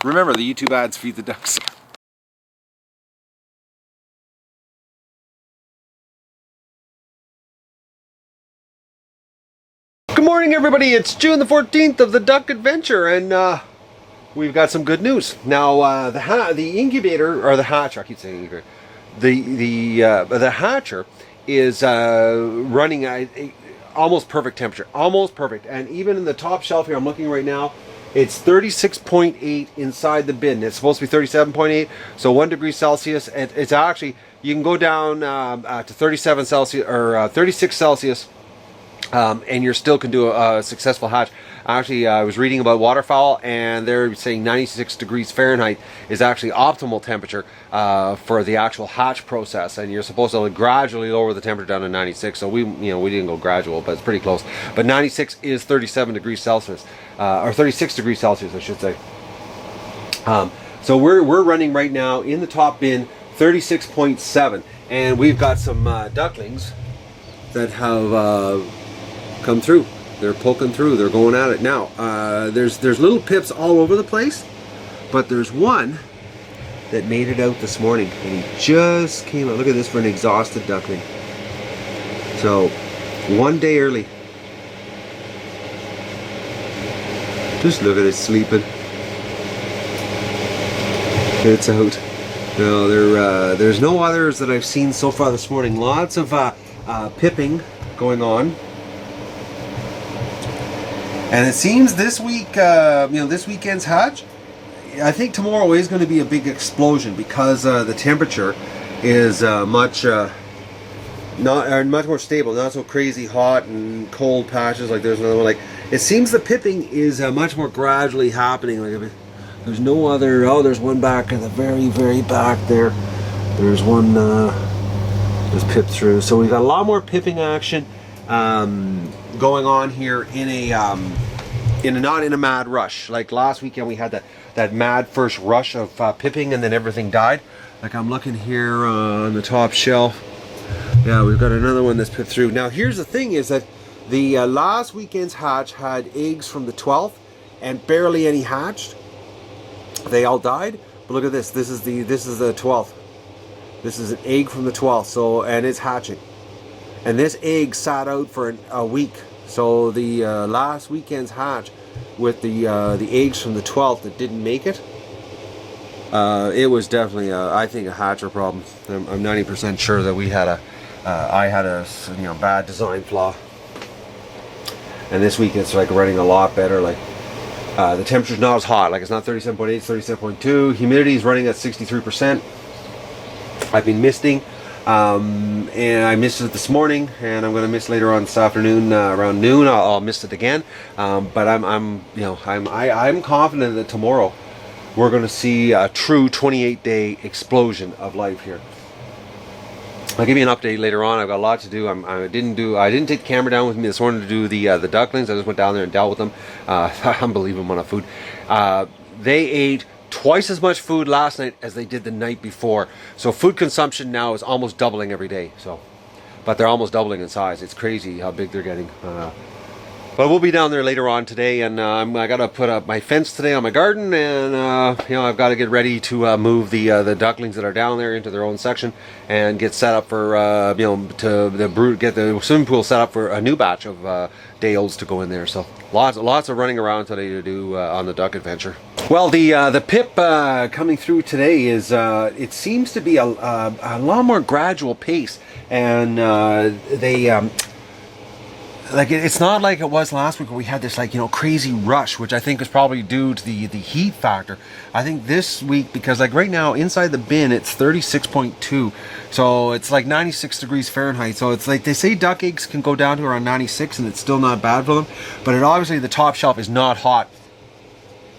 Remember, the YouTube ads feed the ducks. Good morning, everybody. It's June the 14th of the Duck Adventure, and we've got some good news. Now, the incubator, or the hatcher, I keep saying incubator, the hatcher is running a almost perfect temperature, almost perfect. And even in the top shelf here, I'm looking right now, it's 36.8 inside the bin. It's supposed to be 37.8, so 1 degree Celsius. And it's actually, you can go down to 37 Celsius or 36 Celsius. And you still can do a successful hatch. Actually, I was reading about waterfowl, and they're saying 96 degrees Fahrenheit is actually optimal temperature for the actual hatch process. And you're supposed to gradually lower the temperature down to 96. So we didn't go gradual, but it's pretty close. But 96 is 37 degrees Celsius, or 36 degrees Celsius, I should say. So we're running right now in the top bin 36.7, and we've got some ducklings that have come through. They're poking through. They're going at it now. There's little pips all over the place, but there's one that made it out this morning, and he just came out. Look at this for an exhausted duckling. So 1 day early. Just look at it sleeping. It's out. No, there's no others that I've seen so far this morning. Lots of pipping going on. And it seems this week, this weekend's hatch, I think tomorrow is going to be a big explosion because the temperature is much more stable, not so crazy hot and cold patches like there's another one. Like, it seems the pipping is much more gradually happening. Like, there's no other. Oh, there's one back at the very, very back there. There's one just pipped through. So we've got a lot more pipping action going on here in a not in a mad rush. Like last weekend we had that mad first rush of pipping, and then everything died. Like I'm looking here on the top shelf. Yeah, we've got another one that's pipped through. Now here's the thing, is that the last weekend's hatch had eggs from the 12th and barely any hatched. They all died. But look at this. This is the 12th. This is an egg from the 12th. So, and it's hatching. And this egg sat out for a week. So the last weekend's hatch with the eggs from the 12th that didn't make it, it was definitely I think a hatcher problem. I'm 90% sure that I had a bad design flaw. And this week it's like running a lot better. Like the temperature's not as hot. Like it's not 37.8, it's 37.2. Humidity is running at 63%. I've been misting. And I missed it this morning, and I'm going to miss later on this afternoon around noon. I'll miss it again. But I'm confident that tomorrow we're going to see a true 28-day explosion of life here. I'll give you an update later on. I've got a lot to do. I didn't take the camera down with me this morning to do the ducklings. I just went down there and dealt with them. Unbelievable amount of food. They ate twice as much food last night as they did the night before. So food consumption now is almost doubling every day. But they're almost doubling in size. It's crazy how big they're getting. But we'll be down there later on today, and I got to put up my fence today on my garden, and I've got to get ready to move the ducklings that are down there into their own section and get set up for get the swimming pool set up for a new batch of day-olds to go in there. So lots of running around today to do on the duck adventure. Well, the pip coming through today is it seems to be a lot more gradual pace, and it's not like it was last week where we had this crazy rush, which I think is probably due to the heat factor. I think this week, because right now inside the bin it's 36.2, so it's like 96 degrees Fahrenheit. So it's like they say duck eggs can go down to around 96 and it's still not bad for them, but obviously the top shelf is not hot.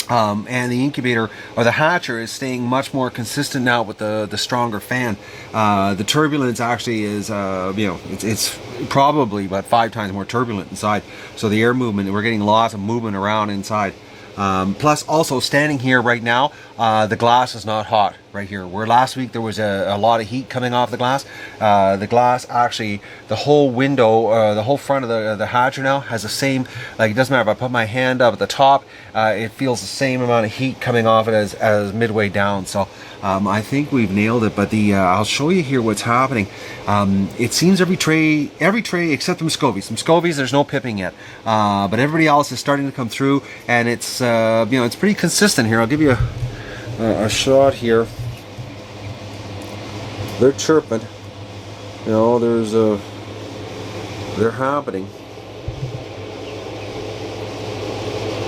And the incubator or the hatcher is staying much more consistent now with the stronger fan. The turbulence actually is, it's probably about 5 times more turbulent inside. So the air movement, we're getting lots of movement around inside. Plus also standing here right now, the glass is not hot. right here. Where last week there was a lot of heat coming off the glass actually, the whole window, the whole front of the hatcher now has the same, like it doesn't matter if I put my hand up at the top, it feels the same amount of heat coming off it as midway down. So I think we've nailed it. But I'll show you here what's happening. It seems every tray except the Muscovies, there's no pipping yet, but everybody else is starting to come through, and it's it's pretty consistent here. I'll give you a shot here. They're chirping. They're happening.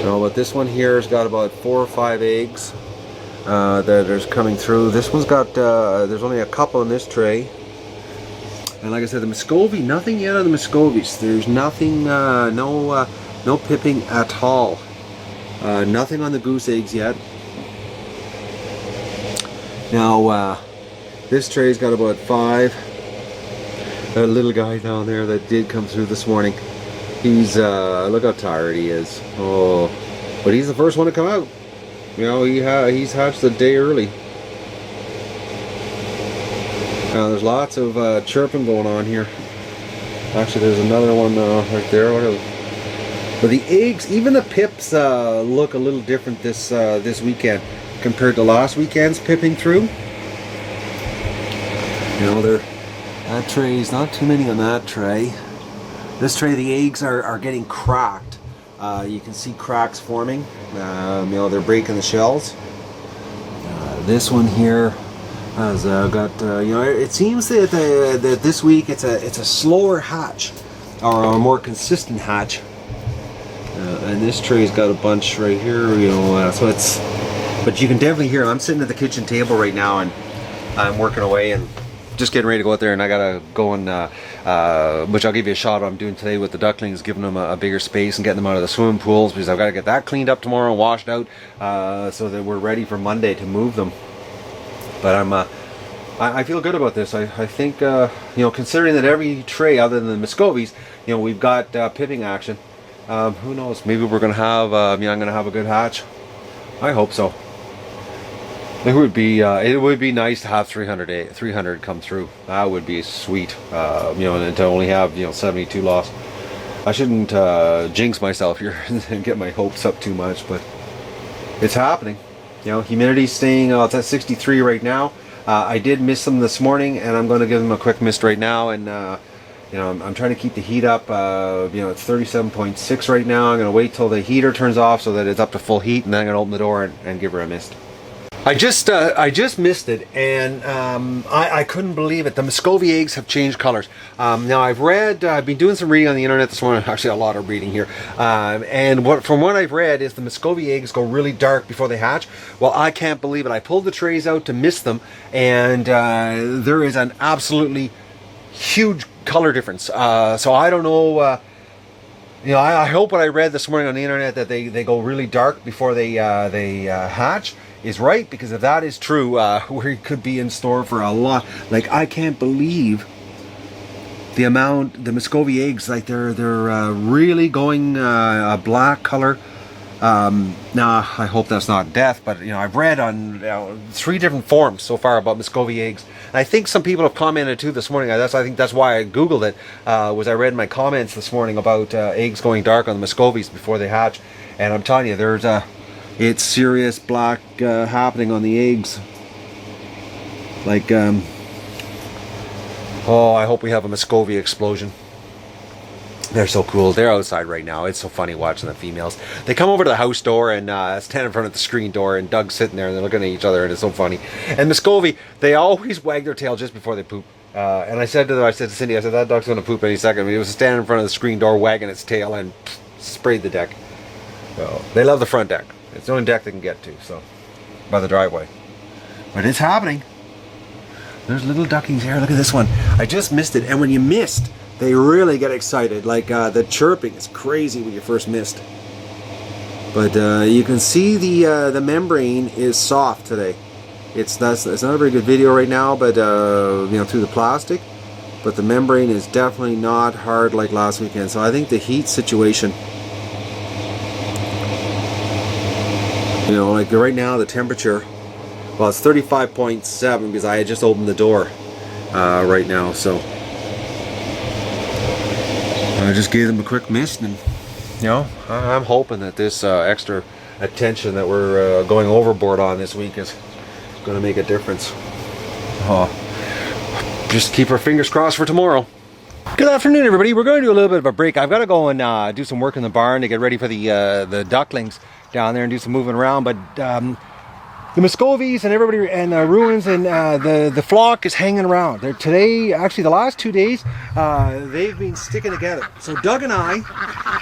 But this one here has got about 4 or 5 eggs that are coming through. This one's got there's only a couple in this tray. And like I said, the Muscovy, nothing yet on the Muscovies. There's nothing, no pipping at all. Nothing on the goose eggs yet. Now, this tray's got about 5. That little guy down there that did come through this morning, he's, look how tired he is. Oh, but he's the first one to come out. He's hatched a day early. Now there's lots of chirping going on here. Actually, there's another one right there. But the eggs, even the pips, look a little different this weekend compared to last weekend's pipping through. That tray's not too many on that tray. This tray, the eggs are getting cracked. You can see cracks forming. They're breaking the shells. This one here has got, it seems that this week it's a slower hatch, or a more consistent hatch. And this tray's got a bunch right here, so it's, but you can definitely hear, I'm sitting at the kitchen table right now and I'm working away and just getting ready to go out there, and I gotta go and which I'll give you a shot I'm doing today with the ducklings, giving them a bigger space and getting them out of the swimming pools, because I've got to get that cleaned up tomorrow and washed out so that we're ready for Monday to move them. But I feel good about this. I think considering that every tray other than the Muscovies, we've got pipping action. Who knows? Maybe we're gonna have I'm gonna have a good hatch. I hope so. It would be nice to have 300 come through. That would be sweet. And to only have 72 lost. I shouldn't jinx myself here and get my hopes up too much, but it's happening. Humidity's staying. It's at 63 right now. I did miss them this morning, and I'm going to give them a quick mist right now. And I'm trying to keep the heat up. It's 37.6 right now. I'm going to wait till the heater turns off so that it's up to full heat, and then I'm going to open the door and give her a mist. I just missed it, and I couldn't believe it. The Muscovy eggs have changed colors. Now I've been doing some reading on the internet this morning, actually a lot of reading here, and from what I've read is the Muscovy eggs go really dark before they hatch. Well, I can't believe it. I pulled the trays out to mist them, and there is an absolutely huge color difference. So I don't know, I hope what I read this morning on the internet that they go really dark before they hatch is right, because if that is true, we could be in store for a lot. Like, I can't believe the Muscovy eggs, like they're really going a black color. Now I hope that's not death, but I've read on 3 different forums so far about Muscovy eggs, and I think some people have commented too this morning. I think that's why I googled it. Was I read my comments this morning about eggs going dark on the Muscovies before they hatch, and I'm telling you, it's serious black happening on the eggs. Like, oh, I hope we have a Muscovy explosion. They're so cool. They're outside right now. It's so funny watching the females. They come over to the house door and stand in front of the screen door, and Doug's sitting there and they're looking at each other, and it's so funny. And Muscovy, they always wag their tail just before they poop. And I said to Cindy, that dog's going to poop any second. It was standing in front of the screen door wagging its tail and sprayed the deck. So they love the front deck. It's the only deck they can get to, so by the driveway. But it's happening. There's little ducklings here. Look at this one. I just missed it, and when you missed, they really get excited. Like the chirping is crazy when you first missed. But you can see the membrane is soft today. It's not a very good video right now, but through the plastic. But the membrane is definitely not hard like last weekend. So I think the heat situation, like right now, the temperature Well, it's 35.7 because I had just opened the door right now, so I just gave them a quick mist, and you know, I'm hoping that this extra attention that we're going overboard on this week is going to make a difference. Just keep our fingers crossed for tomorrow. Good afternoon, everybody. We're going to do a little bit of a break. I've got to go and do some work in the barn to get ready for the ducklings down there and do some moving around, but the Muscovies and everybody and the ruins and the flock is hanging around. They're today, actually the last 2 days, they've been sticking together. So Doug and I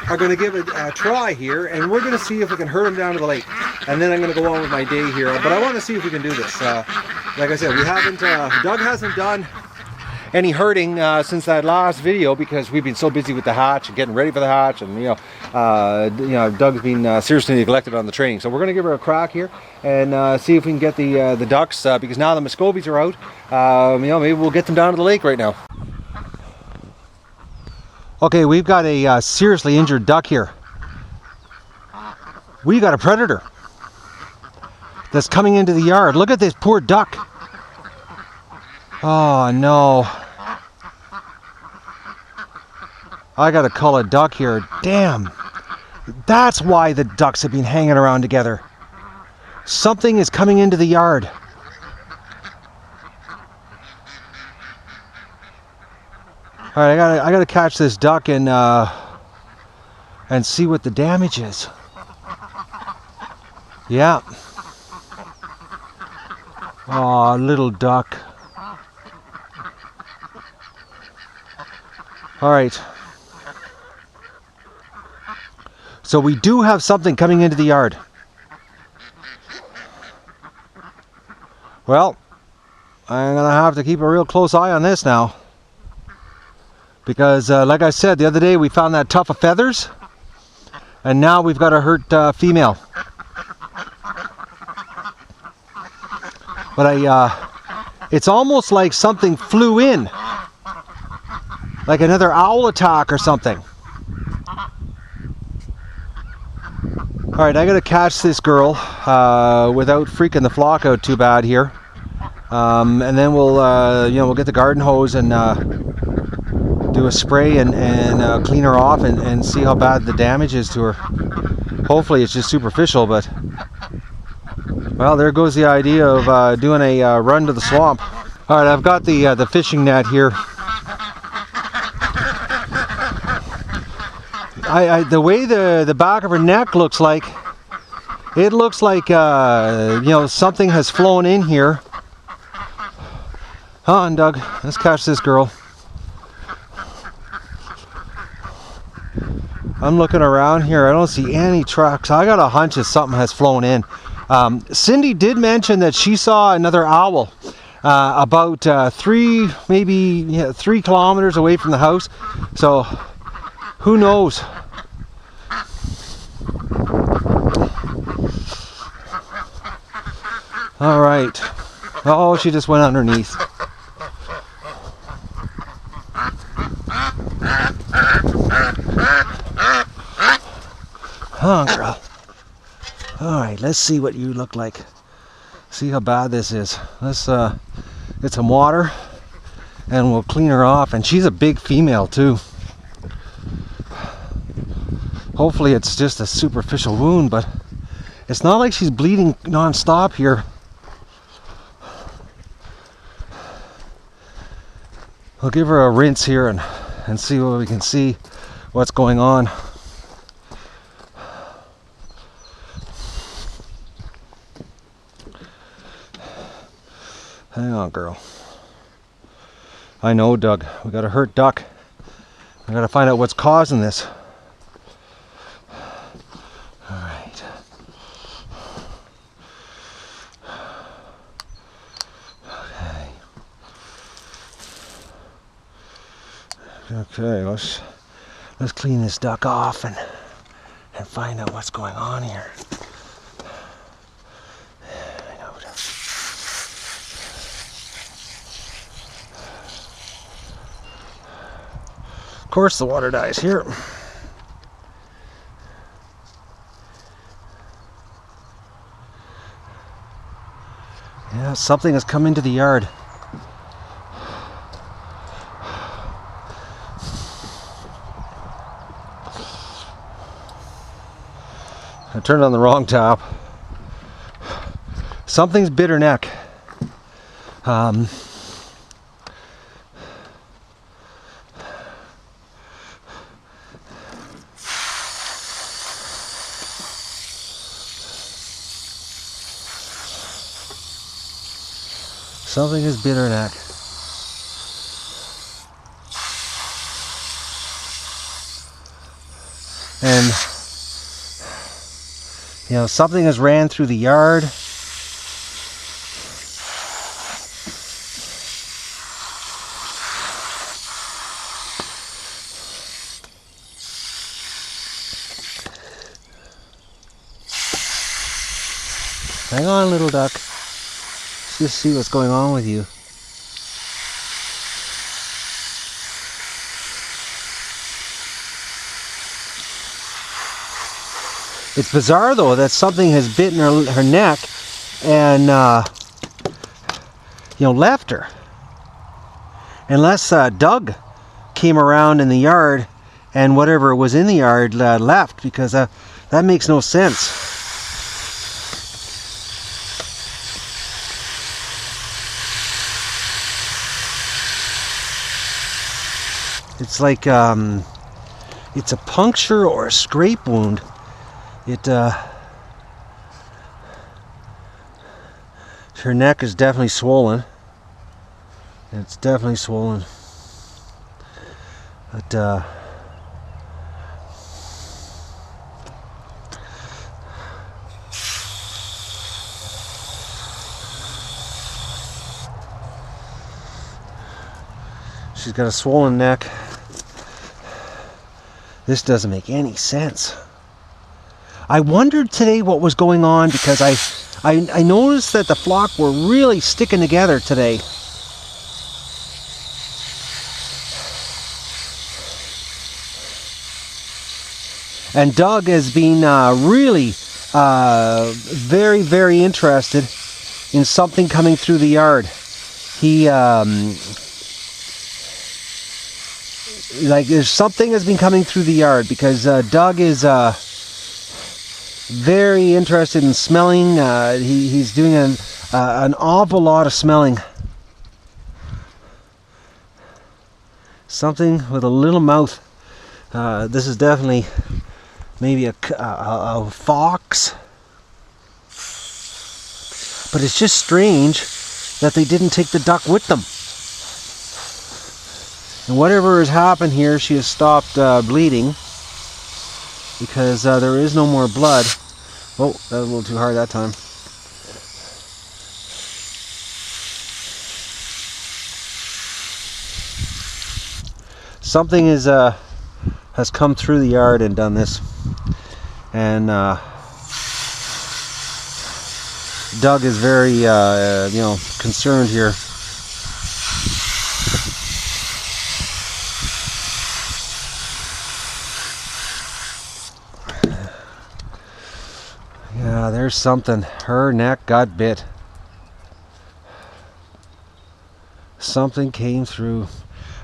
are going to give it a try here, and we're going to see if we can herd them down to the lake. And then I'm going to go on with my day here. But I want to see if we can do this. Like I said, we haven't, Doug hasn't done any herding since that last video because we've been so busy with the hatch and getting ready for the hatch, and you know Doug's been seriously neglected on the training. So we're going to give her a crack here and see if we can get the ducks because now the Muscovies are out. You know, maybe we'll get them down to the lake right now. Okay, we've got a seriously injured duck here. We got a predator that's coming into the yard. Look at this poor duck. Oh no. I got a cull of duck here. Damn. That's why the ducks have been hanging around together. Something is coming into the yard. Alright, I gotta catch this duck and see what the damage is. Yeah. Oh, little duck. Alright. So we do have something coming into the yard. Well, I'm going to have to keep a real close eye on this now. Because, like I said, the other day we found that tuft of feathers. And now we've got a hurt female. But it's almost like something flew in. Like another owl attack or something. Alright, I gotta catch this girl without freaking the flock out too bad here. And then we'll, you know, we'll get the garden hose and do a spray and clean her off and see how bad the damage is to her. Hopefully it's just superficial, but well, there goes the idea of doing a run to the swamp. Alright, I've got the fishing net here. The way the back of her neck looks like, it looks like you know, something has flown in here. Hold on, Doug. Let's catch this girl. I'm looking around here. I don't see any tracks. I got a hunch that something has flown in. Cindy did mention that she saw another owl about 3 kilometers away from the house. So who knows? All right. Oh, she just went underneath. Huh, girl. All right, let's see what you look like. See how bad this is. Let's get some water and we'll clean her off. And she's a big female too. Hopefully it's just a superficial wound, but it's not like she's bleeding non-stop here. We'll give her a rinse here and see what we can see, what's going on. Hang on, girl. I know, Doug. We got a hurt duck. We got to find out what's causing this. All right. Okay, let's clean this duck off and find out what's going on here. Of course the water dies here. Yeah, something has come into the yard. I turned on the wrong tap. Something's bit her neck. Something has bit her neck. And, you know, something has ran through the yard. Hang on, little duck. Let's just see what's going on with you. It's bizarre though that something has bitten her neck and you know, left her. Unless Doug came around in the yard and whatever was in the yard left, because that makes no sense. It's like it's a puncture or a scrape wound. Her neck is definitely swollen. It's definitely swollen. But she's got a swollen neck. This doesn't make any sense. I wondered today what was going on because I noticed that the flock were really sticking together today. And Doug has been really very, very interested in something coming through the yard. He like there's something has been coming through the yard because Doug is very interested in smelling. He's doing an awful lot of smelling. Something with a little mouth. This is definitely maybe a fox. But it's just strange that they didn't take the duck with them. And whatever has happened here, she has stopped bleeding because there is no more blood. Oh, that was a little too hard that time. Something is has come through the yard and done this, and Doug is very you know, concerned here. Yeah, there's something. Her neck got bit. Something came through.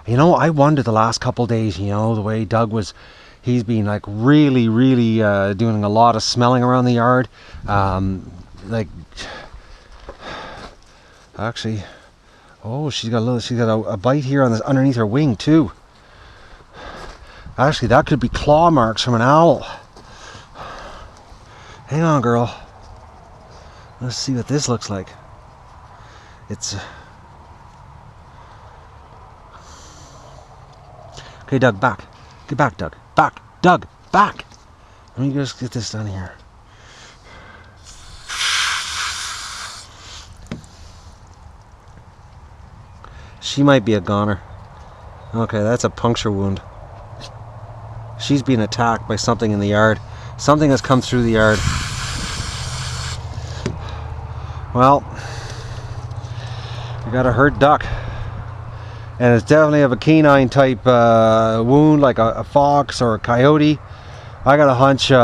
You know, I wondered the last couple days, you know, the way Doug was, he's been like really doing a lot of smelling around the yard. Like, actually, oh, she's got a bite here on this underneath her wing too. Actually, that could be claw marks from an owl. Hang on, girl. Let's see what this looks like. It's okay, Doug, back. Get back, Doug. Back. Doug, back. Let me just get this done here. She might be a goner. Okay, that's a puncture wound. She's being attacked by something in the yard. Something has come through the yard. Well, we got a hurt duck. And it's definitely of a canine type wound, like a fox or a coyote. I got a hunch, you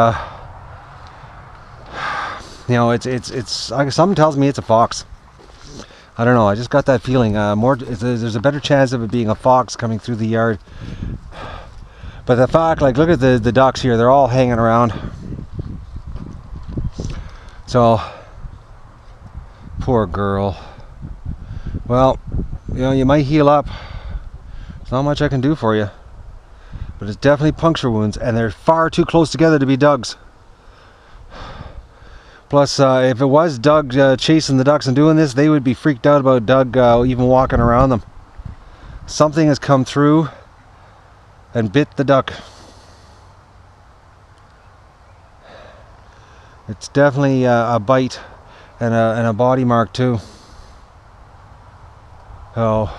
know, it's something tells me it's a fox. I don't know, I just got that feeling. There's a better chance of it being a fox coming through the yard. But the fact, like, look at the ducks here, they're all hanging around. So, poor girl. Well, you know, you might heal up. There's not much I can do for you. But it's definitely puncture wounds, and they're far too close together to be Doug's. Plus, if it was Doug chasing the ducks and doing this, they would be freaked out about Doug even walking around them. Something has come through and bit the duck. It's definitely a bite and a body mark too. Oh,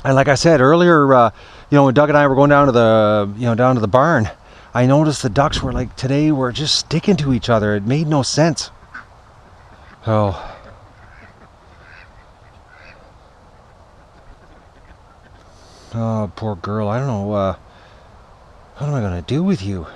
and like I said earlier, you know, when Doug and I were going down to the barn, I noticed the ducks were like today were just sticking to each other. It made no sense. Oh. Oh, poor girl. I don't know. What am I gonna do with you?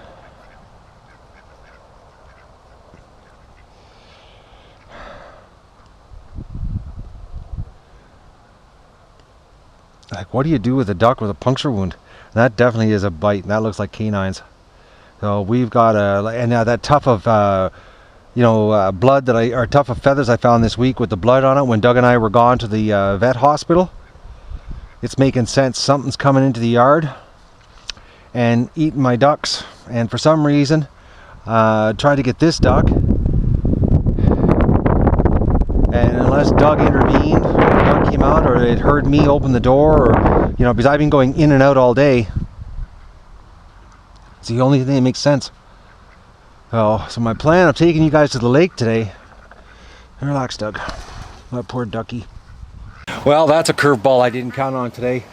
Like, what do you do with a duck with a puncture wound? That definitely is a bite. And that looks like canines. So we've got that tuft of blood or tuft of feathers I found this week with the blood on it when Doug and I were gone to the vet hospital. It's making sense. Something's coming into the yard and eating my ducks. And for some reason, tried to get this duck. And unless Doug intervened, or Doug came out, or it heard me open the door, or because I've been going in and out all day. It's the only thing that makes sense. Oh, so my plan of taking you guys to the lake today. Relax, Doug. That poor ducky. Well, that's a curveball I didn't count on today.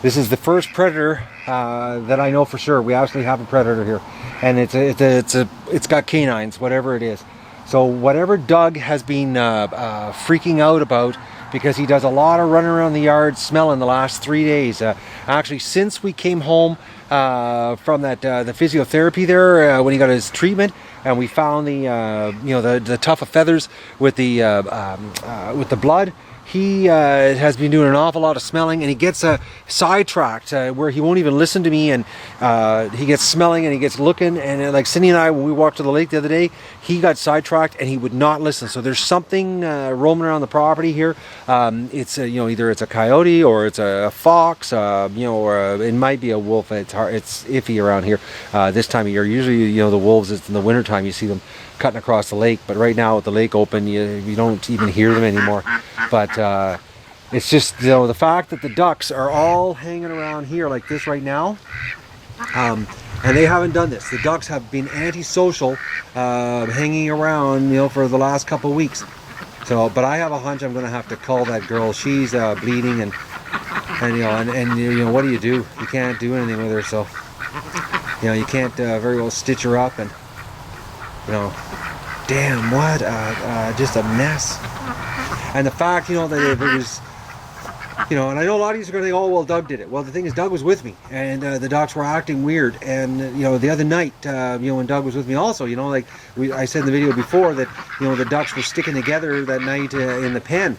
This is the first predator that I know for sure. We actually have a predator here, and it's got canines, whatever it is. So whatever Doug has been freaking out about, because he does a lot of running around the yard smelling the last 3 days. Actually, since we came home from the physiotherapy there, when he got his treatment, and we found the tuft of feathers with the blood. He has been doing an awful lot of smelling, and he gets sidetracked where he won't even listen to me, and he gets smelling and he gets looking, and like Cindy and I, when we walked to the lake the other day, he got sidetracked and he would not listen. So there's something roaming around the property here. It's either it's a coyote or it's a fox, or it might be a wolf. It's hard, it's iffy around here this time of year. Usually, the wolves, it's in the wintertime you see them cutting across the lake, but right now with the lake open, you don't even hear them anymore. But it's just the fact that the ducks are all hanging around here like this right now, and they haven't done this. The ducks have been antisocial, hanging around for the last couple of weeks. So, but I have a hunch I'm going to have to call that girl. She's bleeding, and what do? You can't do anything with her, so you can't very well stitch her up, and damn, what just a mess. And the fact, that if it was, and I know a lot of you are going to think, oh, well, Doug did it. Well, the thing is, Doug was with me, and the ducks were acting weird. And, the other night, when Doug was with me also, I said in the video before that, the ducks were sticking together that night in the pen.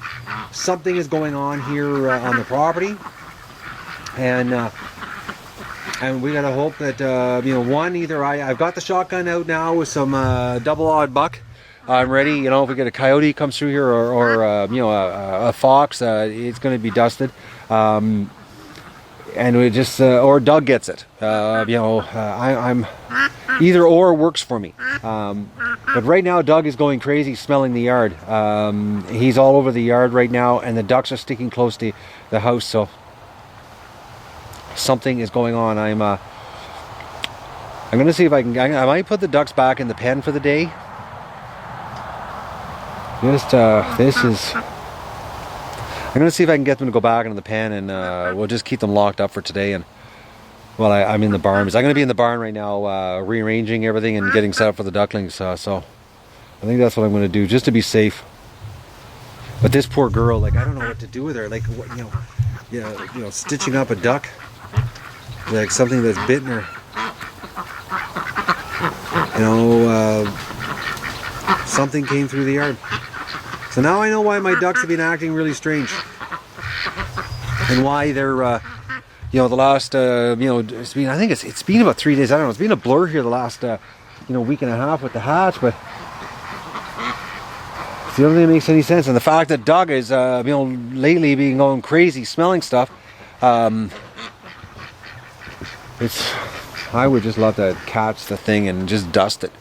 Something is going on here on the property. And we got to hope that, either I've got the shotgun out now with some double odd buck. I'm ready, if we get a coyote comes through here or a fox, it's going to be dusted. And we just, or Doug gets it. I'm either or works for me. But right now, Doug is going crazy smelling the yard. He's all over the yard right now, and the ducks are sticking close to the house, so something is going on. I'm going to see if I might put the ducks back in the pen for the day. I'm going to see if I can get them to go back into the pen, and we'll just keep them locked up for today. And I'm in the barn. I'm going to be in the barn right now, rearranging everything and getting set up for the ducklings. So I think that's what I'm going to do, just to be safe. But this poor girl, I don't know what to do with her. Stitching up a duck, like something that's bitten her. Something came through the yard. So now I know why my ducks have been acting really strange. And why they're, you know, the last, you know, it's been, I think it's been about 3 days. I don't know. It's been a blur here the last, you know, week and a half with the hatch, but it's the only thing that makes any sense. And the fact that Doug is, you know, lately being going crazy, smelling stuff, I would just love to catch the thing and just dust it.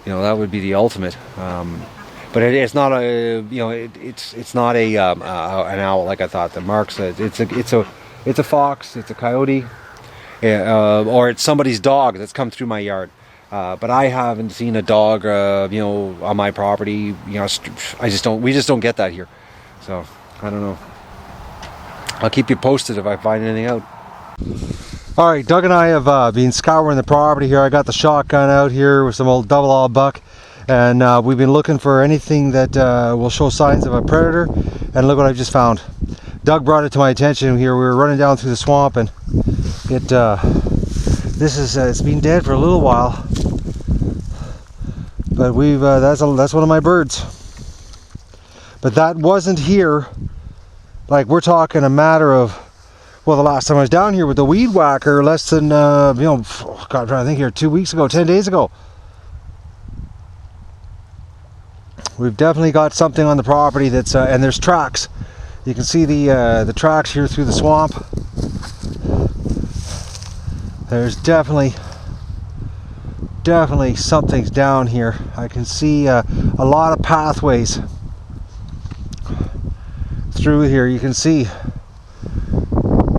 You know, that would be the ultimate. But it's not a, you know, it's not a an owl like I thought. The marks, it's a fox, it's a coyote, or it's somebody's dog that's come through my yard. But I haven't seen a dog, you know, on my property. You know, we just don't get that here. So I don't know. I'll keep you posted if I find anything out. All right, Doug and I have been scouring the property here. I got the shotgun out here with some old double all buck, and we've been looking for anything that will show signs of a predator. And look what I've just found. Doug brought it to my attention here. We were running down through the swamp, and it's been dead for a little while. But we've that's one of my birds. But that wasn't here. Like, we're talking a matter of, well, the last time I was down here with the weed whacker, less than, you know, God, I'm trying to think here, 2 weeks ago, 10 days ago. We've definitely got something on the property that's, and there's tracks. You can see the tracks here through the swamp. There's definitely something's down here. I can see a lot of pathways through here. You can see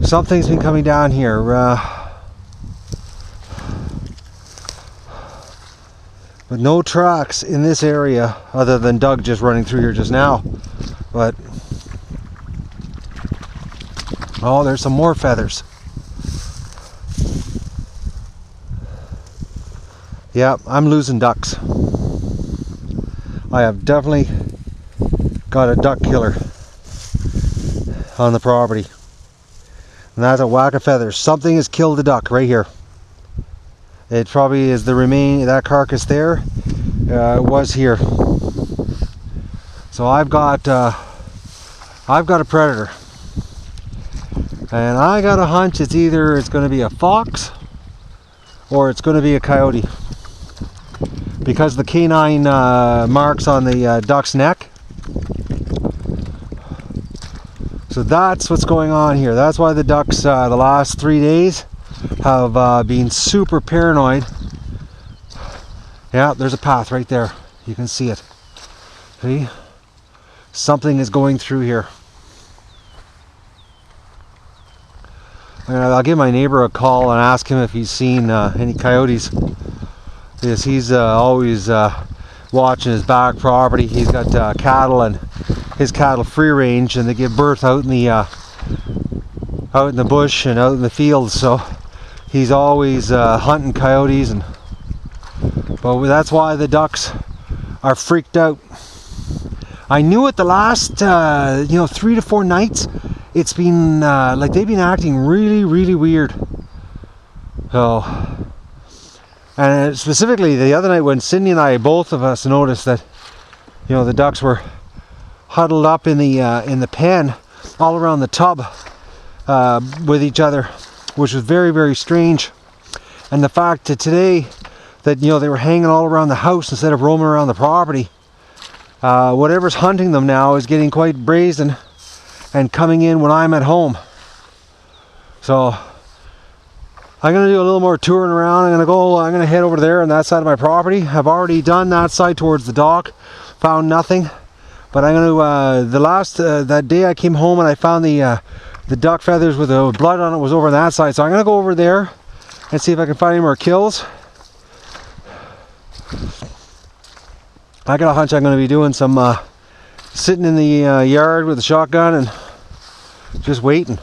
something's been coming down here. But no tracks in this area other than Doug just running through here just now. But oh, there's some more feathers. Yeah, I'm losing ducks. I have definitely got a duck killer on the property. And that's a whack of feathers. Something has killed the duck right here. It probably is the remaining, that carcass there was here. So I've got a predator. And I got a hunch it's going to be a fox or it's going to be a coyote. Because the canine marks on the duck's neck. So that's what's going on here. That's why the ducks the last 3 days have been super paranoid. Yeah, there's a path right there. You can see it. See? Something is going through here. I'll give my neighbor a call and ask him if he's seen any coyotes. Because he's always watching his back property. He's got cattle, and his cattle free range, and they give birth out in the bush and out in the fields. So he's always hunting coyotes, but that's why the ducks are freaked out. I knew it the last 3 to 4 nights. It's been like they've been acting really, really weird. So. And specifically the other night when Cindy and I, both of us, noticed that, you know, the ducks were huddled up in the pen all around the tub with each other, which was very, very strange. And the fact that today that, you know, they were hanging all around the house instead of roaming around the property, whatever's hunting them now is getting quite brazen and coming in when I'm at home. So I'm going to do a little more touring around. I'm going to head over there on that side of my property. I've already done that side towards the dock. Found nothing. But I'm going to, that day I came home and I found the duck feathers with the blood on it was over on that side. So I'm going to go over there and see if I can find any more kills. I got a hunch I'm going to be doing some sitting in the yard with a shotgun and just waiting.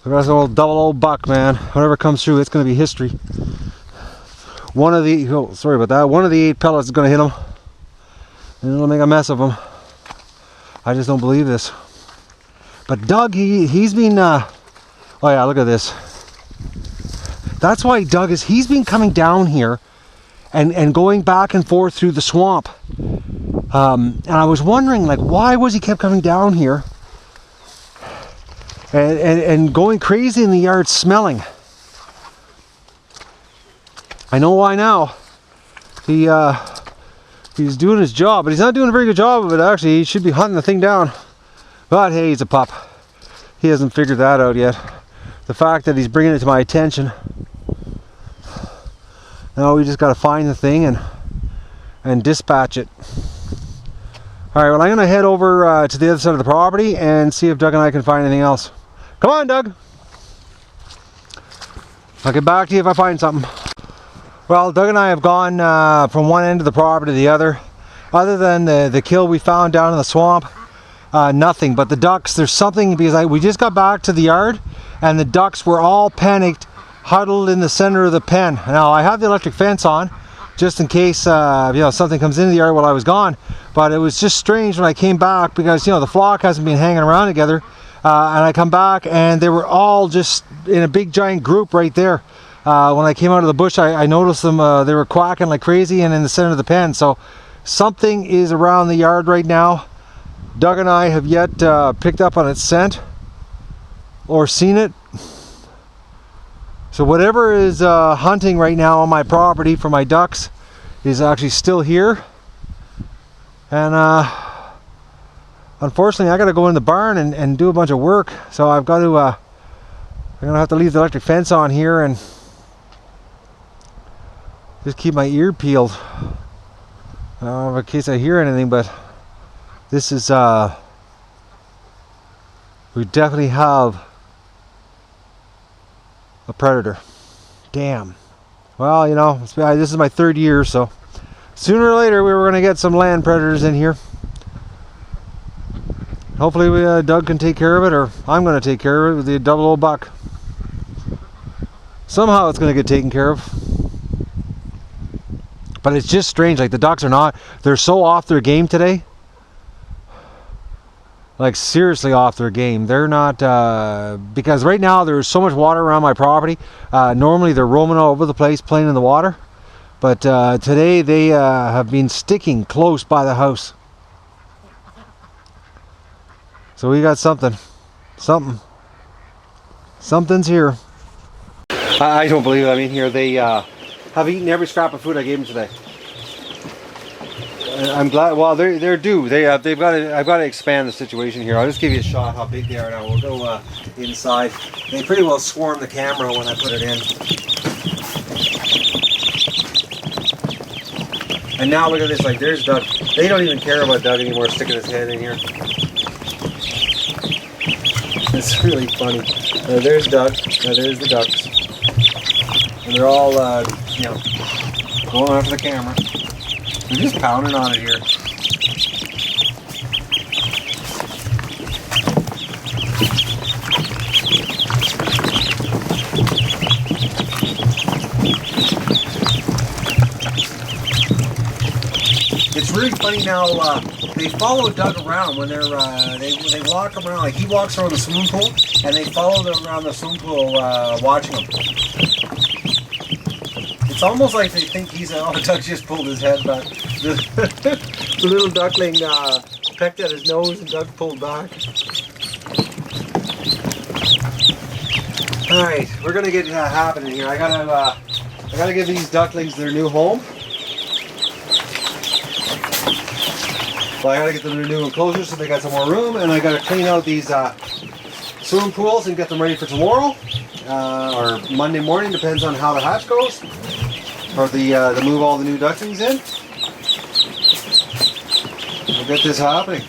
That's an old double old buck, man. Whatever comes through, it's going to be history. One of the 8 pellets is going to hit him. And it'll make a mess of him. I just don't believe this. But Doug, he's been, oh yeah, look at this. That's why Doug he's been coming down here and going back and forth through the swamp. And I was wondering, like, why was he kept coming down here and going crazy in the yard smelling. I know why now. He's doing his job, but he's not doing a very good job of it actually. He should be hunting the thing down. But hey, he's a pup. He hasn't figured that out yet. The fact that he's bringing it to my attention. Now we just got to find the thing and dispatch it. Alright, well I'm going to head over to the other side of the property and see if Doug and I can find anything else. Come on, Doug! I'll get back to you if I find something. Well, Doug and I have gone from one end of the property to the other. Other than the kill we found down in the swamp, nothing. But the ducks, there's something, because we just got back to the yard and the ducks were all panicked, huddled in the center of the pen. Now I have the electric fence on just in case something comes into the yard while I was gone, but it was just strange when I came back because the flock hasn't been hanging around together, and I come back and they were all just in a big giant group right there. When I came out of the bush, I noticed them. They were quacking like crazy and in the center of the pen. So something is around the yard right now. Doug and I have yet picked up on its scent or seen it. So whatever is hunting right now on my property for my ducks is actually still here. And unfortunately I got to go in the barn and do a bunch of work. So I've got to, I'm going to have to leave the electric fence on here and just keep my ear peeled in case I hear anything. But this is, we definitely have a predator. Damn. Well, this is my third year, so sooner or later we were going to get some land predators in here. Hopefully Doug can take care of it, or I'm going to take care of it with the double old buck. Somehow it's going to get taken care of. But it's just strange, like the ducks they're so off their game today. Like seriously off their game. They're not, because right now there's so much water around my property. Normally they're roaming all over the place playing in the water. But today they have been sticking close by the house. So we got something. Something's here. I don't believe it. I mean, here they have eaten every scrap of food I gave them today. I'm glad. Well, they're due. They've got to. I've got to expand the situation here. I'll just give you a shot how big they are now. We'll go inside. They pretty well swarm the camera when I put it in. And now look at this. Like there's Doug. They don't even care about Doug anymore sticking his head in here. It's really funny. There's Doug. There's the ducks. And they're all, going after the camera. They're just pounding on it here. It's really funny now. They follow Doug around when they're they walk around. Like he walks around the swimming pool, and they follow them around the swimming pool, watching him. It's almost like they think he's Doug just pulled his head back. The little duckling pecked at his nose and Doug pulled back. Alright, we're gonna get happening here. I gotta give these ducklings their new home. Well, I gotta get them their new enclosure so they got some more room, and I gotta clean out these swimming pools and get them ready for tomorrow. Or Monday morning, depends on how the hatch goes. Or the move all the new ducklings in. We'll get this happening.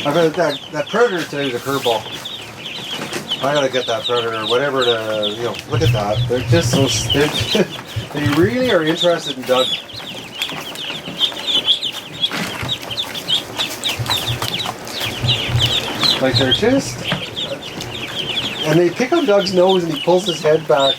I bet that predator today was a curveball. I gotta get that predator or whatever to, look at that. They're just so, they really are interested in Doug. Like they're just, and they pick on Doug's nose and he pulls his head back.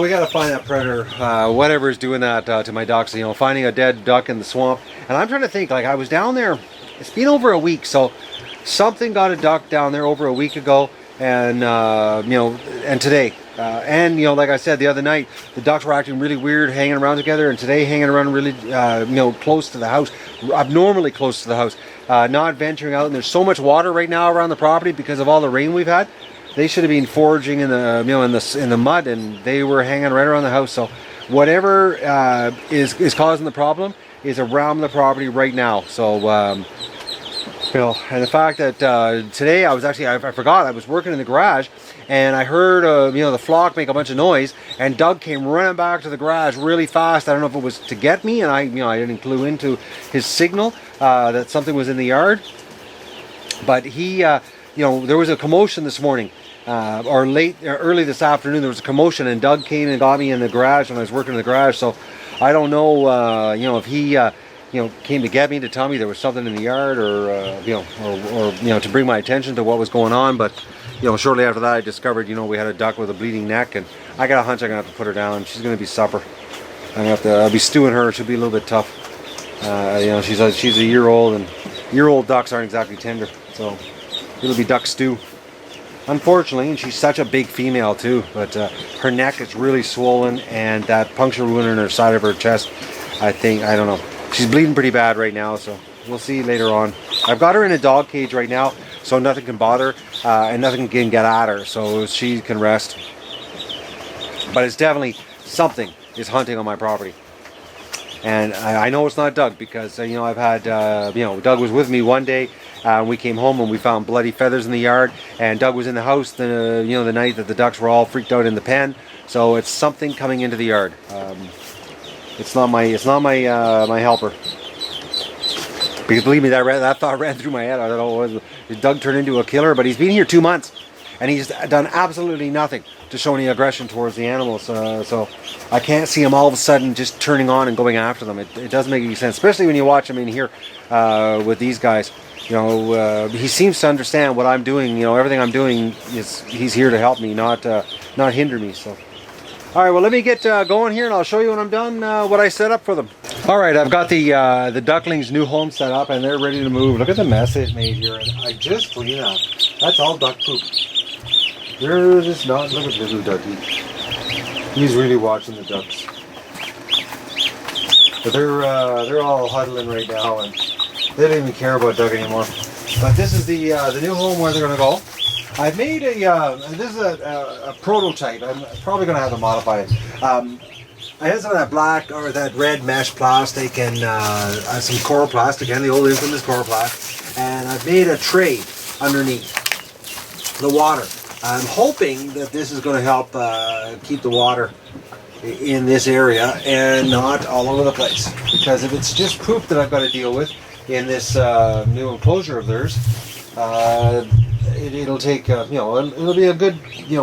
We gotta find that predator, whatever is doing that to my ducks, finding a dead duck in the swamp. And I'm trying to think, like I was down there, it's been over a week, so something got a duck down there over a week ago, and and today. And like I said the other night, the ducks were acting really weird, hanging around together, and today hanging around really, close to the house, abnormally close to the house, not venturing out. And there's so much water right now around the property because of all the rain we've had. They should have been foraging in the in the mud, and they were hanging right around the house. So whatever is causing the problem is around the property right now. So. And the fact that today I forgot, I was working in the garage, and I heard the flock make a bunch of noise, and Doug came running back to the garage really fast. I don't know if it was to get me, and I didn't clue into his signal that something was in the yard. But he, there was a commotion this morning, early this afternoon. There was a commotion, and Doug came and got me in the garage when I was working in the garage. So I don't know, if he. Came to get me to tell me there was something in the yard, or to bring my attention to what was going on. But shortly after that, I discovered we had a duck with a bleeding neck, and I got a hunch I'm gonna have to put her down. She's gonna be supper. I'm gonna have to be stewing her. She'll be a little bit tough. She's a year old, and year-old ducks aren't exactly tender, so it'll be duck stew. Unfortunately, and she's such a big female too. But her neck is really swollen, and that puncture wound in her side of her chest. I don't know. She's bleeding pretty bad right now, so we'll see later on. I've got her in a dog cage right now, so nothing can bother her, and nothing can get at her, so she can rest. But it's definitely something is hunting on my property. And I know it's not Doug, because I've had Doug was with me one day. We came home and we found bloody feathers in the yard, and Doug was in the house the night that the ducks were all freaked out in the pen. So it's something coming into the yard. It's not my helper. Because believe me, that thought ran through my head. I don't know, did Doug turn into a killer? But he's been here 2 months, and he's done absolutely nothing to show any aggression towards the animals. So I can't see him all of a sudden just turning on and going after them. It doesn't make any sense, especially when you watch him in here with these guys. He seems to understand what I'm doing. Everything I'm doing he's here to help me, not hinder me. So. All right, well, let me get going here, and I'll show you when I'm done what I set up for them. All right, I've got the Ducklings' new home set up, and they're ready to move. Look at the mess it made here. And I just cleaned up. That's all duck poop. They're just not. Look at the little ducky. He's really watching the ducks. But they're all huddling right now, and they don't even care about Doug anymore. But this is the new home where they're going to go. I've made this is a prototype. I'm probably going to have to modify it. I had some of that black or that red mesh plastic, and some coral plastic, and the old infamous coral plastic. And I've made a tray underneath the water. I'm hoping that this is going to help keep the water in this area and not all over the place. Because if it's just poop that I've got to deal with in this new enclosure of theirs, it'll take it'll be a good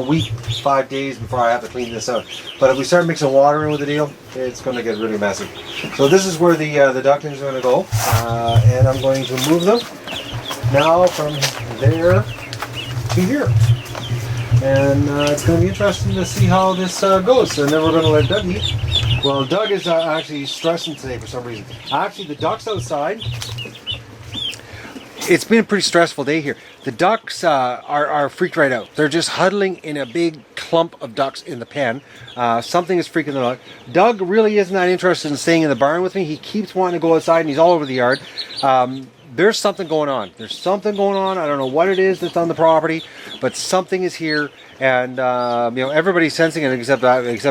week, 5 days before I have to clean this out. But if we start mixing water in with the deal, it's going to get really messy. So this is where the ducklings are going to go, and I'm going to move them now from there to here. And it's going to be interesting to see how this goes. And then we're going to let Doug eat. Well, Doug is actually stressing today for some reason. Actually, the ducks outside. It's been a pretty stressful day here. The ducks are freaked right out. They're just huddling in a big clump of ducks in the pen. Something is freaking them out. Doug really isn't that interested in staying in the barn with me. He keeps wanting to go outside, and he's all over the yard. There's something going on. There's something going on. I don't know what it is that's on the property, but something is here, and everybody's sensing it except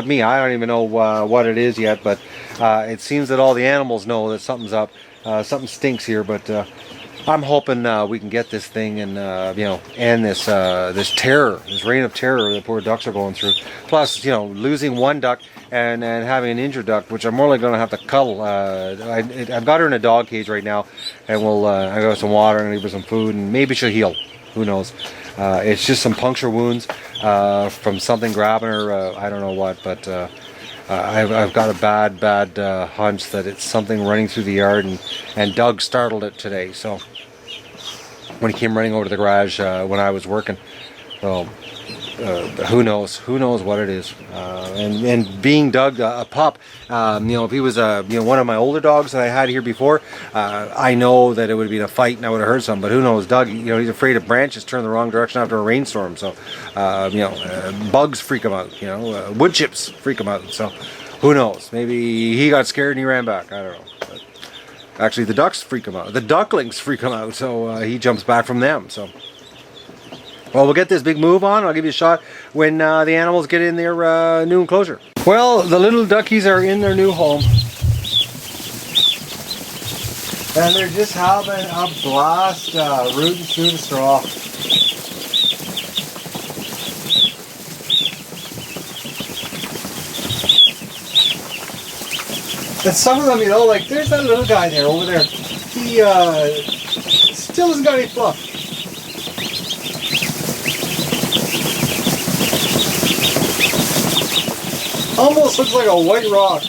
me. I don't even know what it is yet, but it seems that all the animals know that something's up. Something stinks here, but I'm hoping we can get this thing and end this terror, this reign of terror that poor ducks are going through. Plus, losing one duck and having an injured duck, which I'm more likely going to have to cuddle. I've got her in a dog cage right now, and I got some water and give her some food, and maybe she'll heal. Who knows? It's just some puncture wounds from something grabbing her. I don't know what, but I've got a bad hunch that it's something running through the yard, and Doug startled it today. So when he came running over to the garage when I was working, so who knows? Who knows what it is? And being Doug a pup, if he was one of my older dogs that I had here before, I know that it would have been a fight and I would have hurt some. But who knows? Doug, he's afraid of branches turn the wrong direction after a rainstorm. So, bugs freak him out. Wood chips freak him out. So, who knows? Maybe he got scared and he ran back. I don't know. But actually, the ducks freak him out. The ducklings freak him out. So he jumps back from them. So. Well, we'll get this big move on. I'll give you a shot when the animals get in their new enclosure. Well, the little duckies are in their new home. And they're just having a blast rooting through the straw. And some of them, like there's that little guy there over there. He still hasn't got any fluff. Almost looks like a white rock,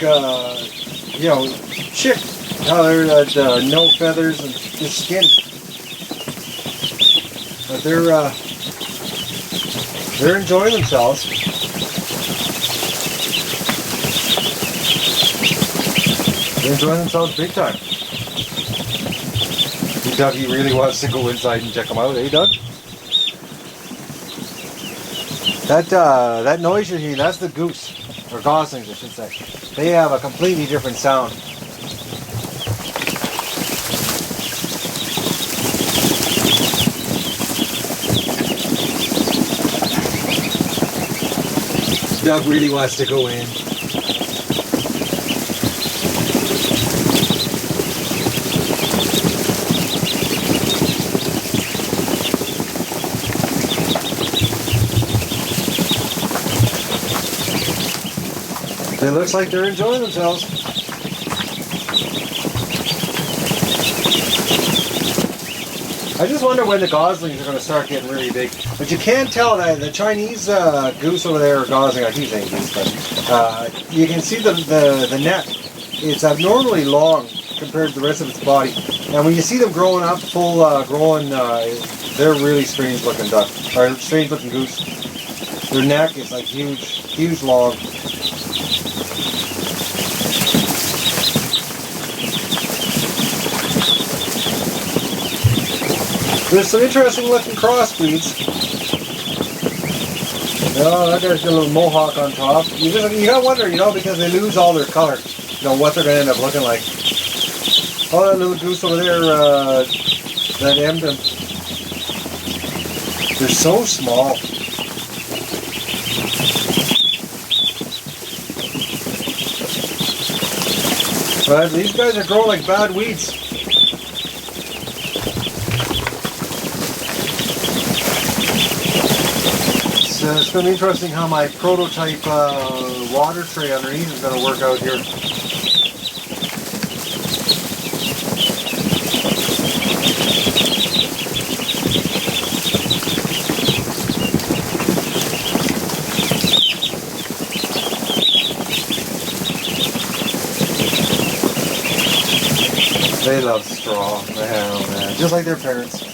chick. They're no feathers and just skin. But they're enjoying themselves. They're enjoying themselves big time. Dougie really wants to go inside and check them out, eh, Doug? That noise you're hearing, that's the goose. Or goslings, I should say. They have a completely different sound. Doug really wants to go in. It looks like they're enjoying themselves. I just wonder when the goslings are going to start getting really big. But you can tell that the Chinese goose over there, or gosling, I keep saying goose, but you can see the neck. It's abnormally long compared to the rest of its body. And when you see them growing up, full growing, they're really strange looking duck, or strange looking goose. Their neck is like huge long. There's some interesting looking crossbreeds. Oh, that guy's got a little mohawk on top. You gotta wonder, because they lose all their color, what they're gonna end up looking like. Oh, that little goose over there, that Emden. They're so small. But these guys are growing like bad weeds. It's going to be interesting how my prototype water tray underneath is going to work out here. They love straw, man, just like their parents.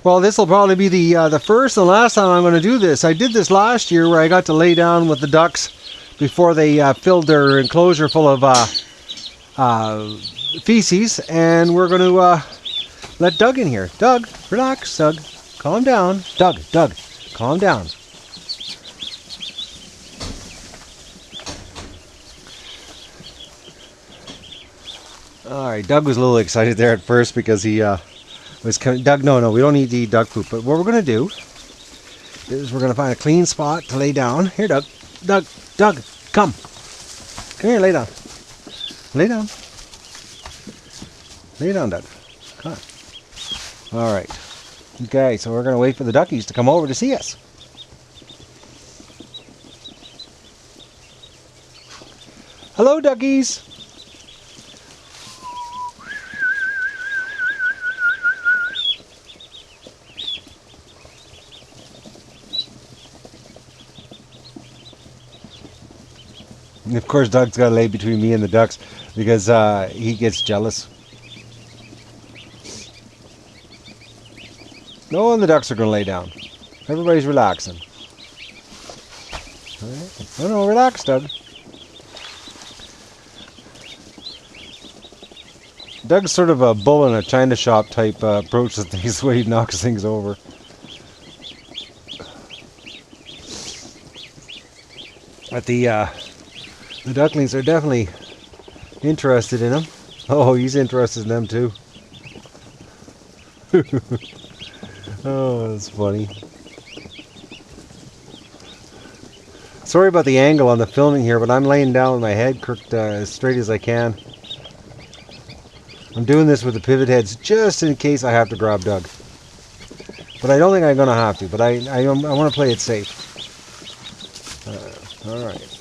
Well, this will probably be the first and last time I'm going to do this. I did this last year where I got to lay down with the ducks before they filled their enclosure full of feces, and we're going to let Doug in here. Doug, relax, Doug. Calm down. Doug, calm down. All right, Doug was a little excited there at first because he was coming. Doug, no, we don't need to eat duck poop. But what we're going to do is we're going to find a clean spot to lay down. Here, Doug, come here, lay down. Lay down, Doug. Come on. All right. Okay, so we're going to wait for the duckies to come over to see us. Hello, duckies. And of course, Doug's got to lay between me and the ducks because he gets jealous. No, and the ducks are going to lay down. Everybody's relaxing. All right. No, no, relax, Doug. Doug's sort of a bull in a china shop type approach to things, the way he knocks things over. But the ducklings are definitely interested in him. Oh, he's interested in them too. Oh, that's funny. Sorry about the angle on the filming here, but I'm laying down with my head crooked as straight as I can. I'm doing this with the pivot heads just in case I have to grab Doug. But I don't think I'm going to have to, but I want to play it safe. Alright.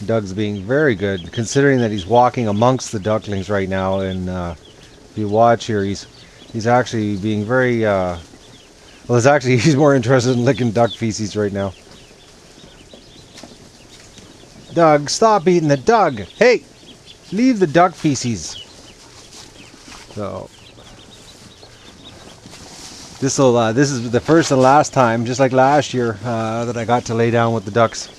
Doug's being very good, considering that he's walking amongst the ducklings right now. And if you watch here, he's actually being very well. It's actually he's more interested in licking duck feces right now. Doug, stop eating the Doug! Hey, leave the duck feces. So this is the first and last time, just like last year, that I got to lay down with the ducks.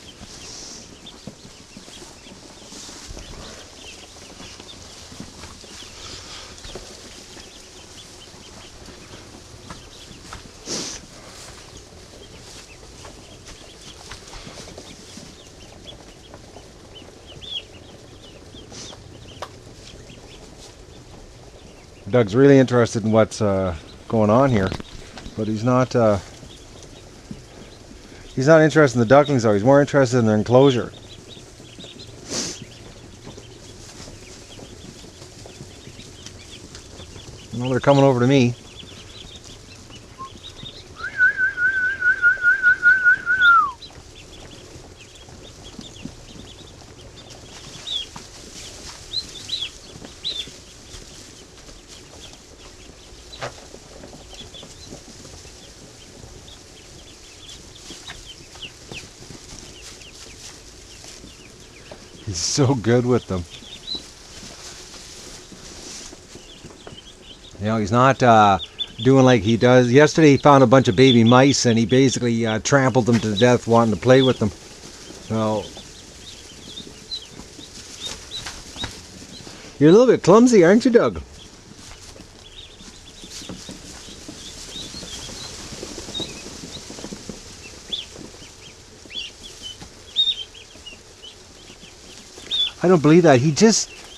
Doug's really interested in what's going on here, but he's not interested in the ducklings though. He's more interested in their enclosure. Well, they're coming over to me. He's so good with them. You know, he's not doing like he does. Yesterday he found a bunch of baby mice and he basically trampled them to death wanting to play with them. So you're a little bit clumsy, aren't you, Doug? I don't believe that.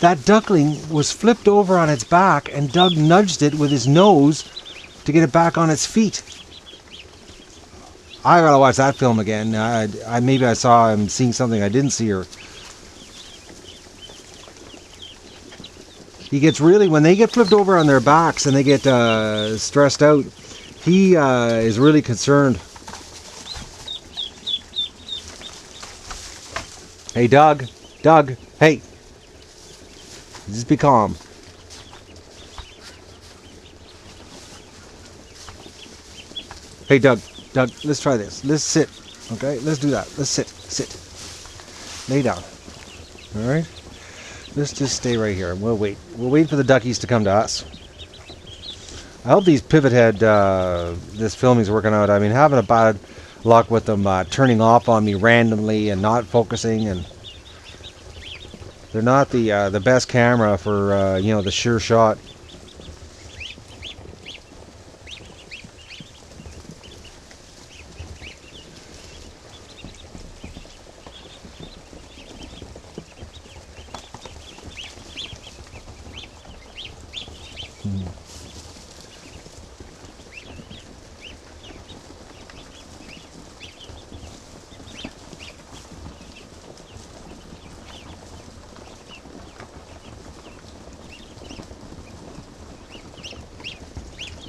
That duckling was flipped over on its back and Doug nudged it with his nose to get it back on its feet. I gotta watch that film again. Maybe I saw him seeing something I didn't see. Or he gets really, when they get flipped over on their backs and they get stressed out, he is really concerned. Hey, Doug. Doug, hey. Just be calm. Hey, Doug, let's try this. Let's sit, okay? Let's do that. Let's sit. Lay down. All right? Let's just stay right here and we'll wait. We'll wait for the duckies to come to us. I hope these pivot head, this filming's working out. I mean, having a bad luck with them turning off on me randomly and not focusing, and they're not the best camera for you know, the sure shot.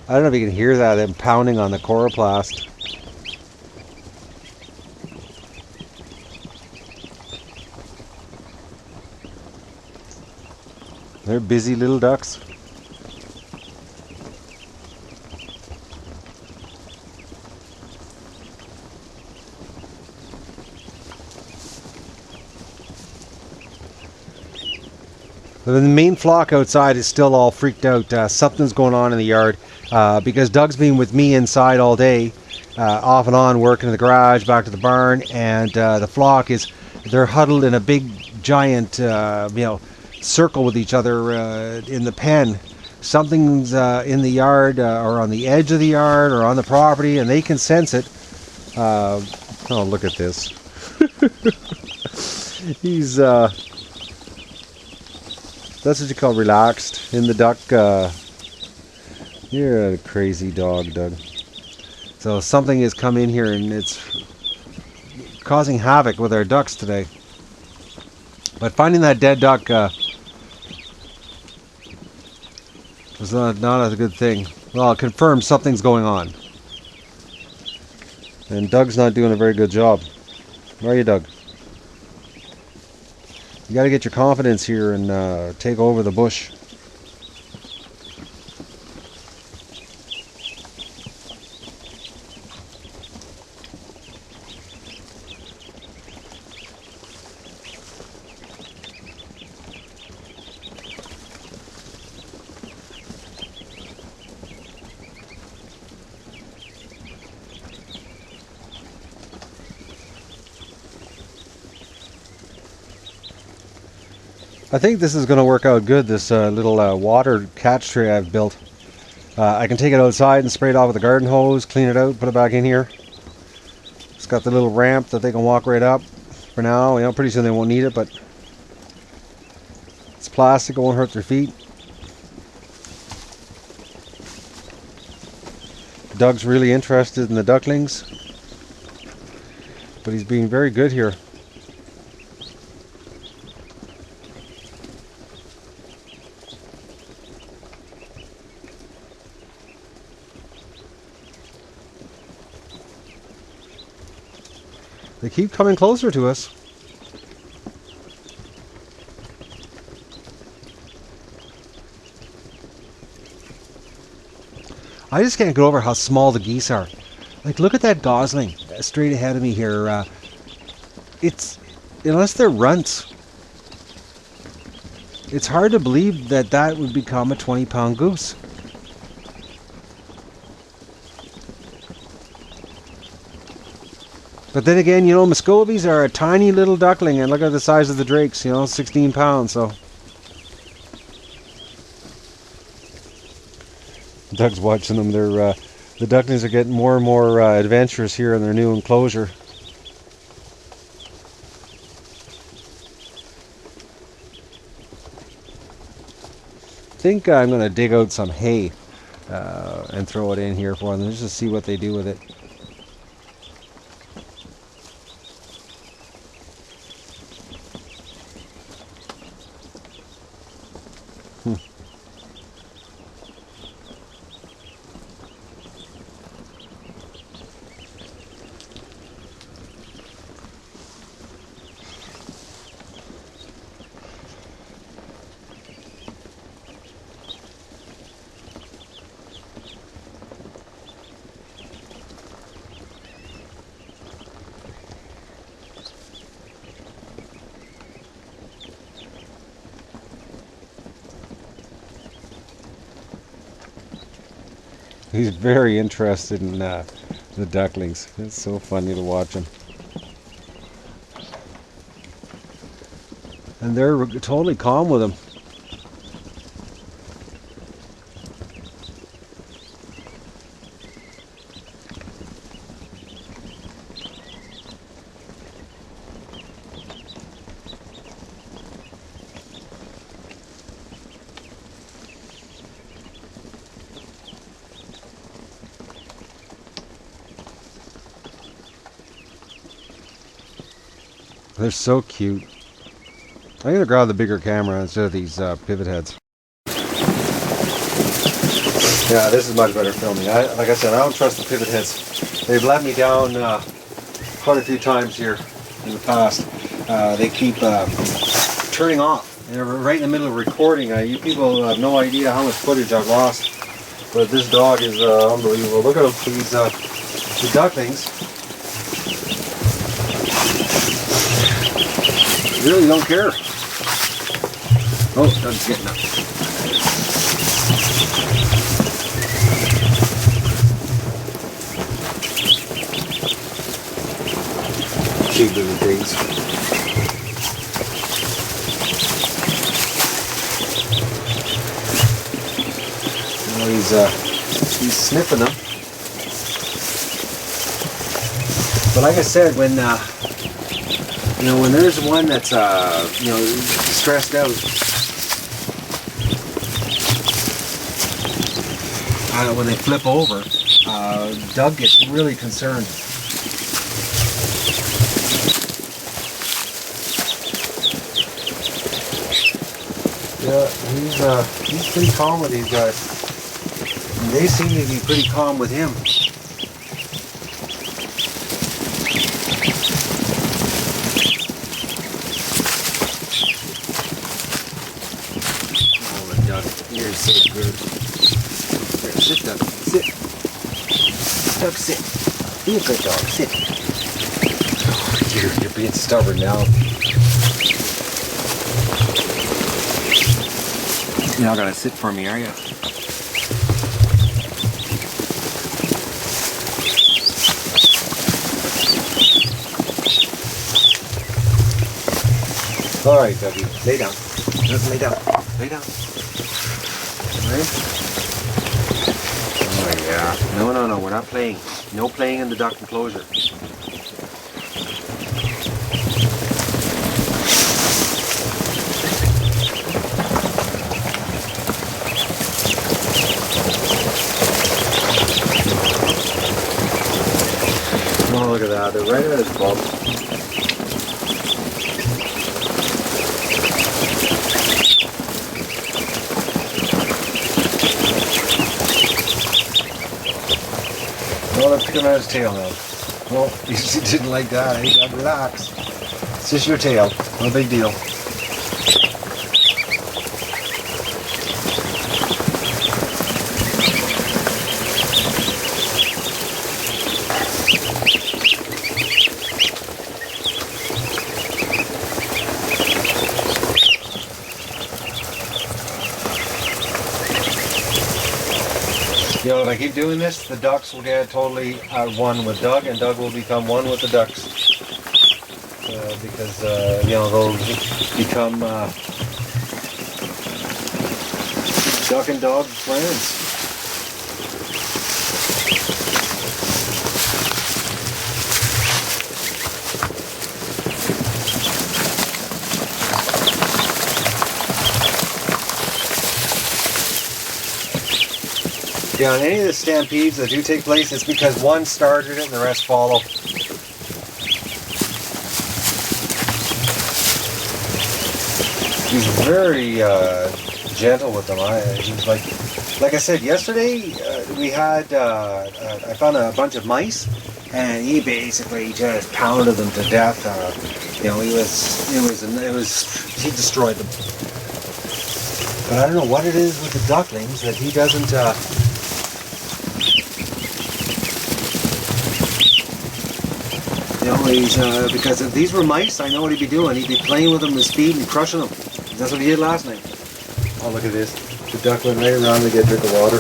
I don't know if you can hear that, them pounding on the coroplast. They're busy little ducks. But the main flock outside is still all freaked out. Something's going on in the yard because Doug's been with me inside all day, off and on, working in the garage, back to the barn, and the flock they're huddled in a big, giant, circle with each other in the pen. Something's in the yard or on the edge of the yard or on the property, and they can sense it. Oh, look at this. He's... that's what you call relaxed in the duck. You're a crazy dog, Doug. So something has come in here and it's causing havoc with our ducks today. But finding that dead duck was not a good thing. Well, it confirms something's going on. And Doug's not doing a very good job. Where are you, Doug? You got to get your confidence here and take over the bush. I think this is going to work out good, this little water catch tray I've built. I can take it outside and spray it off with a garden hose, clean it out, put it back in here. It's got the little ramp that they can walk right up for now. You know, pretty soon they won't need it, but it's plastic, it won't hurt their feet. Doug's really interested in the ducklings, but he's being very good here. They keep coming closer to us. I just can't get over how small the geese are. Like, look at that gosling straight ahead of me here. It's, unless they're runts, it's hard to believe that that would become a 20-pound goose. But then again, you know, Muscovies are a tiny little duckling, and look at the size of the drakes, you know, 16 pounds, so. Doug's watching them. They're, the ducklings are getting more and more adventurous here in their new enclosure. I think I'm going to dig out some hay and throw it in here for them, just to see what they do with it. He's very interested in the ducklings. It's so funny to watch him. And they're totally calm with him. They're so cute. I'm going to grab the bigger camera instead of these pivot heads. Yeah, this is much better filming. Like I said, I don't trust the pivot heads. They've let me down quite a few times here in the past. They keep turning off. They're right in the middle of recording. You people have no idea how much footage I've lost. But this dog is unbelievable. Look at him. He's the Ducklings. Really don't care. Oh, Doug's getting up. Cute little things. He's sniffing them. But like I said, when when there's one that's stressed out, when they flip over, Doug gets really concerned. Yeah, he's pretty calm with these guys. And they seem to be pretty calm with him. Oh, Doug, you're so good. Here, sit, Doug. Sit. Doug, sit. Be a good dog. Sit. You're being stubborn now. You're not gonna sit for me, are you? All right, Dougie, lay down. Just lay down. Lay down. Right? Oh yeah. No, we're not playing. No playing in the duck enclosure. Oh, look at that. They're right at his bum. Oh, they're picking at his tail now. Well, he didn't like that. He got relax. It's just your tail. No big deal. You know, if I keep doing this, the ducks will get totally one with Doug, and Doug will become one with the ducks. Because, they'll become duck and dog friends. Yeah, on any of the stampedes that do take place, it's because one started it and the rest follow. He's very gentle with them. He's like I said yesterday, we had I found a bunch of mice, and he basically just pounded them to death. He destroyed them. But I don't know what it is with the ducklings that he doesn't. Because if these were mice, I know what he'd be doing. He'd be playing with them in his feet and crushing them. That's what he did last night. Oh, look at this. The duck went right around to get a drink of water.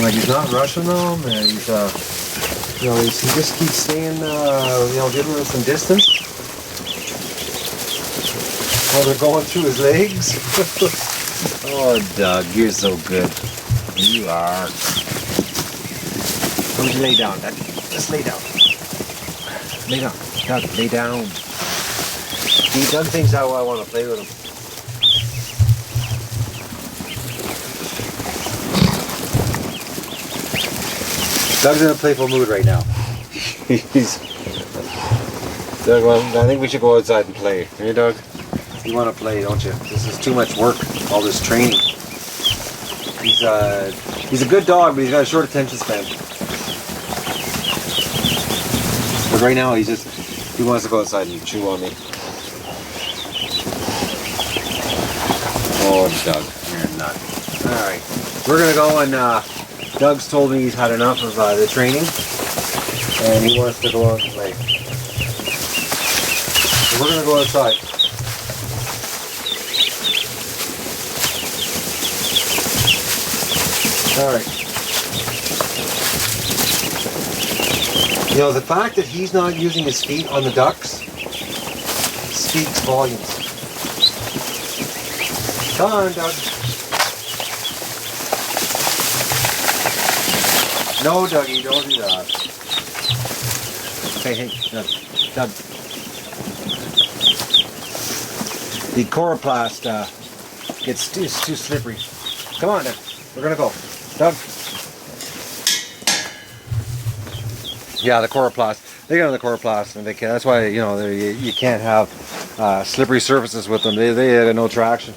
Like, he's not rushing them, and he just keeps staying, giving them some distance. While they're going through his legs. Oh, Doug, you're so good. You are. Why don't you lay down, Doug? Just lay down. Lay down. Doug, lay down. See, Doug thinks how I want to play with him. Doug's in a playful mood right now. Doug, well, I think we should go outside and play. Hey, Doug? You want to play, don't you? This is too much work, all this training. He's a good dog, but he's got a short attention span. But right now, he wants to go outside and chew on me. Oh, Doug, you're a nut. All right, we're gonna go and Doug's told me he's had enough of the training, and he wants to go out and play. So we're gonna go outside. All right. You know, the fact that he's not using his feet on the ducks speaks volumes. Come on, Doug. No, Dougie, don't do that. Hey, Doug. The coroplast gets too slippery. Come on, Doug. We're gonna go. Doug. Yeah, the coroplast. They get on the coroplast, and that's why you can't have slippery surfaces with them. They had no traction.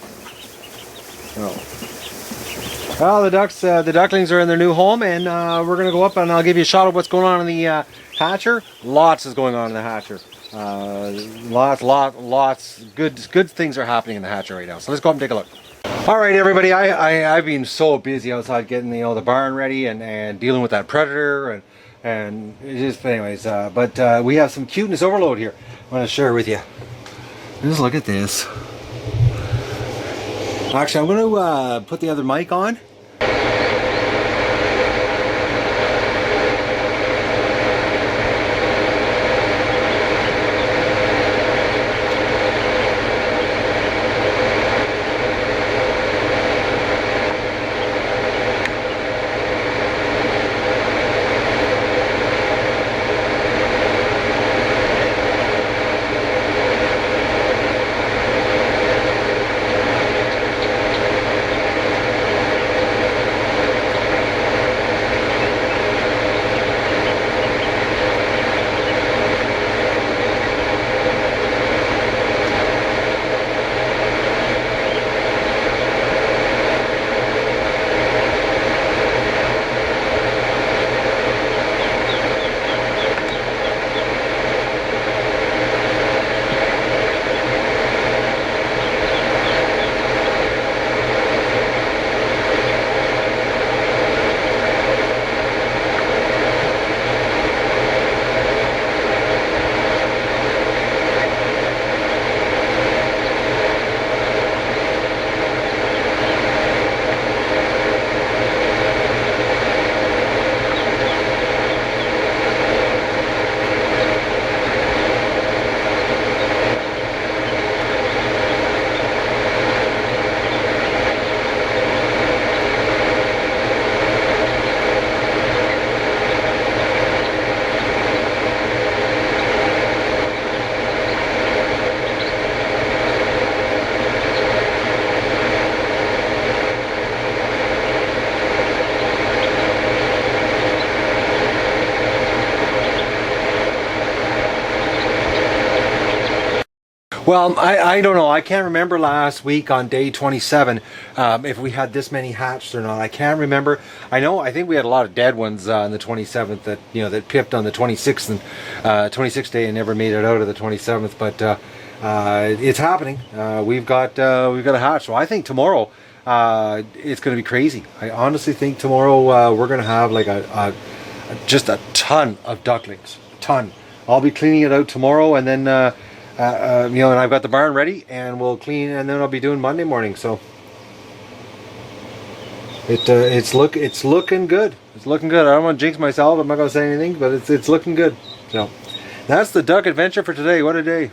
Oh. Well, the ducklings are in their new home, and we're gonna go up, and I'll give you a shot of what's going on in the hatcher. Lots is going on in the hatcher. Lots. Good things are happening in the hatcher right now. So let's go up and take a look. All right, everybody. I've been so busy outside getting the barn ready and dealing with that predator and it just, anyways. But we have some Cuteness Overload here. I want to share with you. Just look at this. Actually, I'm going to put the other mic on. Well, I don't know. I can't remember last week on day 27 if we had this many hatched or not. I can't remember. I think we had a lot of dead ones on the 27th that pipped on the 26th and 26th day and never made it out of the 27th. But it's happening. We've got a hatch. So I think tomorrow it's going to be crazy. I honestly think tomorrow we're going to have like just a ton of ducklings. A ton. I'll be cleaning it out tomorrow, and then and I've got the barn ready, and we'll clean, and then I'll be doing Monday morning. So it's looking good. It's looking good. I don't want to jinx myself. I'm not going to say anything, but it's looking good. So that's the duck adventure for today. What a day.